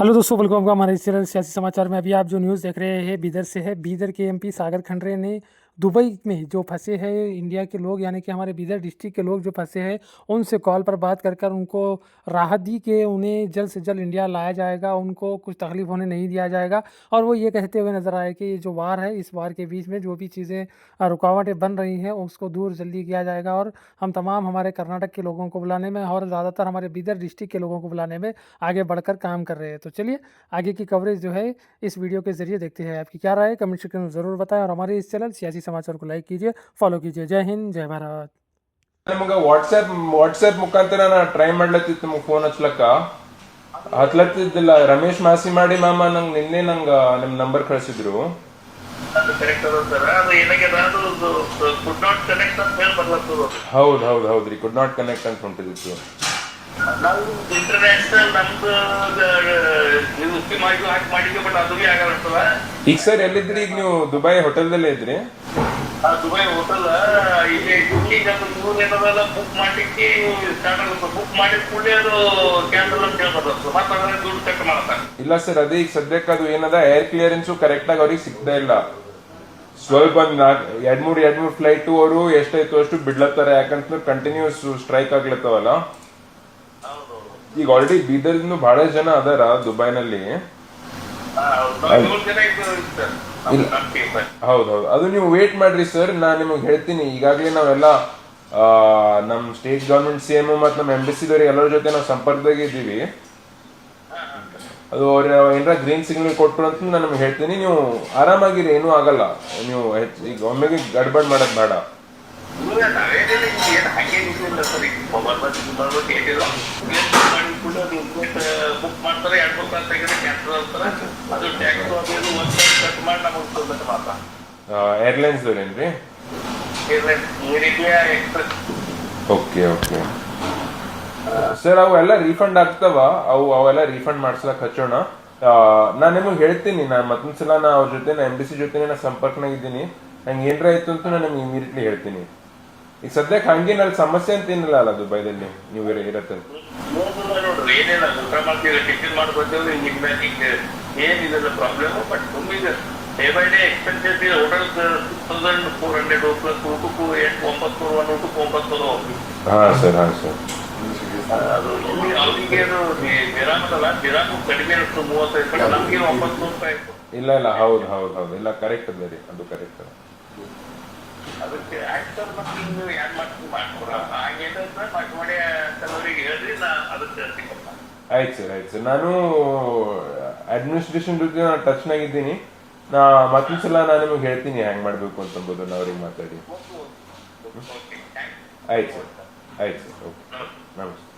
Hello दोस्तों, welcome आपका हमारे चैनल सियासी समाचार में। अभी आप जो न्यूज़ देख रहे हैं बीदर से है। बीदर के एमपी सागर खंडरे ने दुबई में जो फंसे हैं इंडिया के लोग, यानी कि हमारे बीदर डिस्ट्रिक्ट के लोग जो फंसे हैं, उनसे कॉल पर बात कर उनको राहत दी कि उन्हें जल्द से जल्द इंडिया लाया जाएगा, उनको कुछ तकलीफ होने नहीं दिया जाएगा। और वो ये कहते हुए नजर आए कि ये जो वार है, इस वार के बीच में जो भी चीज़ें रुकावटें बन रही हैं उसको दूर जल्दी किया जाएगा। और हम तमाम हमारे कर्नाटक के लोगों को बुलाने में और ज़्यादातर हमारे बीदर डिस्ट्रिक्ट के लोगों को बुलाने में आगे बढ़कर काम कर रहे हैं। तो चलिए आगे की कवरेज जो है इस वीडियो के जरिए देखते हैं। आपकी क्या राय है कमेंट सेक्शन में ज़रूर बताएं और हमारे इस चैनल सियासी समाचार को लाइक कीजिए, फॉलो कीजिए। जय हिंद, जय भारत। ನಮಗ ವಾಟ್ಸ್ಆಪ್ ಮುಖಾಂತರ ನಾ ಟ್ರೈ ಮಾಡ್ಲತ್ತಿತ್ತು ನಿಮಗೆ ಫೋನ್ ಹತ್ಲತ್ತಿದ್ದಿಲ್ಲ. ರಮೇಶ್ ಮಾಸಿ ಮಾಡಿ ಮಾಮ ನಿನ್ನೆ ನಿಮ್ ನಂಬರ್ ಕಳಿಸಿದ್ರು. ಹೌದ್ರಿ, ಕುಡ್ ನಾಟ್ ಕನೆಕ್ಟ್ ಅಂತ ಹೊಂಟಿದಿತ್ತು. ಈಗ ಸರ್ ಎಲ್ಲಿದ್ರಿ? ಈಗ ನೀವು ದುಬೈ ಹೋಟೆಲ್ದಲ್ಲೇ ಇದ್ರಿ? ದುಬೈ ಹೋಟೆಲ್ ಇಲ್ಲಿ ಬುಕ್ ಮಾಡ್ಲಿಕ್ಕೆ ಸ್ಟಾರ್ಟ್ ಆಗುತ್ತೆ. ಬುಕ್ ಮಾಡಿದ ಕೂಡಲೇ ಅದು ಕ್ಯಾನ್ಸಲ್ ಅಂತ ಹೇಳ್ಬಾರ್ದು, ಮತ್ತೆ ಅದನ್ನ ದುಡ್ಡು ಚೆಕ್ ಮಾಡ್ತಾರೆ. ಇಲ್ಲ ಸರ್, ಅದೇ ಈಗ ಸದ್ಯಕ್ಕೆ ಅದು ಏನದ ಏರ್ ಕ್ಲಿಯರೆನ್ಸು ಕರೆಕ್ಟ್ ಆಗಿ ಅವ್ರಿಗೆ ಸಿಗ್ತಾ ಇಲ್ಲ. ಸ್ವಲ್ಪ ಎರಡ್ ಮೂರ್ ಫ್ಲೈಟ್ ಅವರು ಎಷ್ಟಾಯ್ತು ಅಷ್ಟು ಬಿಡ್ಲತ್ತಾರೆ. ಯಾಕಂತ ಕಂಟಿನ್ಯೂಸ್ ಸ್ಟ್ರೈಕ್ ಆಗ್ಲತ್ತವಲ್ಲ. ಈಗ ಆಲ್ರೆಡಿ ಬೀದರ್ನು ಬಹಳಷ್ಟು ಜನ ಅದಾರ ದುಬೈನಲ್ಲಿ. ಹೌದೌದು, ಅದು ನೀವು ವೇಟ್ ಮಾಡ್ರಿ ಸರ್, ನಾನ್ ನಿಮಗೆ ಹೇಳ್ತೀನಿ. ಈಗಾಗಲೇ ನಾವೆಲ್ಲ ನಮ್ ಸ್ಟೇಟ್ ಗವರ್ಮೆಂಟ್ ಸಿಎಂ ಮತ್ತು ನಮ್ಮ ಎಂಬಸಿದವ್ರಿಗೆ ಎಲ್ಲರ ಜೊತೆ ನಾವು ಸಂಪರ್ಕದಾಗ ಇದ್ದೀವಿ. ಅದು ಅವ್ರ ಏನಾರ ಗ್ರೀನ್ ಸಿಗ್ನಲ್ ಕೊಟ್ರು ಅಂತ ನಾನು ನಿಮ್ಗೆ ಹೇಳ್ತೀನಿ. ನೀವು ಆರಾಮಾಗಿರಿ, ಏನೂ ಆಗಲ್ಲ. ನೀವು ಈಗ ಒಮ್ಮೆಗೆ ಗಡ್ಬಡ್ ಮಾಡೋದ್ ಬೇಡ. ಬುಕ್ ಮಾಡ್ತಾರೆ, 2-3 ತಾಸು ತೆಗೆದ್ರೆ ಕ್ಯಾನ್ಸಲ್ ಆಗ್ತಾರೆ. ಅದು ಟ್ಯಾಕ್ಸ್ ಅದು ಒಂದು ಕಟ್ ಮಾಡಿ ನಮಗೆ ಕೊಡ್ಬೇಕು ಮಾತ್ರ. ಏರ್ಲೈನ್ಸ್ ಏನ್ರಿ? ಎಕ್ಸ್ಪ್ರೆಸ್. ಓಕೆ ಸರ್, ಅವೆಲ್ಲ ರೀಫಂಡ್ ಆಗ್ತಾವ. ಅವೆಲ್ಲ ರೀಫಂಡ್ ಮಾಡ್ಸ್ಲಕ್ ಹಚ್ಚೋಣ. ನಾನ್ ನಿಮಗೆ ಹೇಳ್ತೀನಿ. ನಾನು ಮತ್ತೊಂದ್ಸಲ ಅವ್ರ ಜೊತೆ ಎಂಬಸಿ ಜೊತೆ ನಾ ಸಂಪರ್ಕನಾಗಿದ್ದೀನಿ. ನಂಗೆ ಏನ್ರ ಆಯ್ತು ಅಂತ ನಾನು ನಿಮ್ಗೆ ಇಮಿಡಿಯೇಟ್ಲಿ ಹೇಳ್ತೀನಿ. ಈಗ ಸದ್ಯಕ್ಕೆ ಹಂಗೇನಲ್ಲಿ ಸಮಸ್ಯೆ ಅಂತ ಏನಿಲ್ಲ ಅಲ್ಲ ದುಬೈದಲ್ಲಿ ನೀವು ಇರತ್ತೆ? ನೋಡ್ರಿ, ಏನಿಲ್ಲ, ಊಟ ಮಾಡ್ತೀವಿ, ಟಿಫಿನ್ ಮಾಡ್ಕೊತೀವಿ, ಏನಿಲ್ಲ ಪ್ರಾಬ್ಲಮ್. ಬಟ್ ತುಂಬಿದೆ ಡೇ ಬೈ ಡೇ ಎಕ್ಸ್ಪೆನ್ಸಸ್ ಇದೆ. ಹೋಟೆಲ್ 6400 ಪ್ಲಸ್ ಊಟಕ್ಕೂ 900, ಒಂದು ಊಟಕ್ಕೂ 900 ಹೋಗ್ತೀವಿ. ಹಾ ಸರ್. ಅದು ಅವ್ರಿಗೆ ಅದು ದಿರಾಮಲ್ಲ, ದಿರಾಮು ಕಡಿಮೆ ಇರುತ್ತೆ, 35. ನಮ್ಗೆ 900 ರೂಪಾಯಿ. ಇಲ್ಲ, ಹೌದು, ಇಲ್ಲ ಕರೆಕ್ಟ್ ಅದ ರೀ, ಅದು ಕರೆಕ್ಟ್. ಅದಕ್ಕೆ ಆಕ್ಟರ್ ಮತ್ತೆ ನೀವು ಯಾರು ಮಾಡ್ಕೊಡ ಹಾಗೇನಾದ್ರೆ ಮಾಡಿ ಕೆಲವರಿಗೆ ಹೇಳ್ರಿ, ನಾ ಅದಕ್ಕೆ ಆಯ್ತು ಸರ್. ನಾನು ಅಡ್ಮಿನಿಸ್ಟ್ರೇಷನ್ ಜೊತೆ ನಾನು ಟಚ್ ನಾಗಿದ್ದೀನಿ. ಮತ್ತೊಂದ್ಸಲ ನಾನು ನಿಮಗೆ ಹೇಳ್ತೀನಿ ಹೆಂಗ್ ಮಾಡ್ಬೇಕು ಅಂತಂಬೋದು. ಅವ್ರಿಗೆ ಮಾತಾಡಿ. ಆಯ್ತು ಸರ್. ಓಕೆ, ನಮಸ್ತೆ.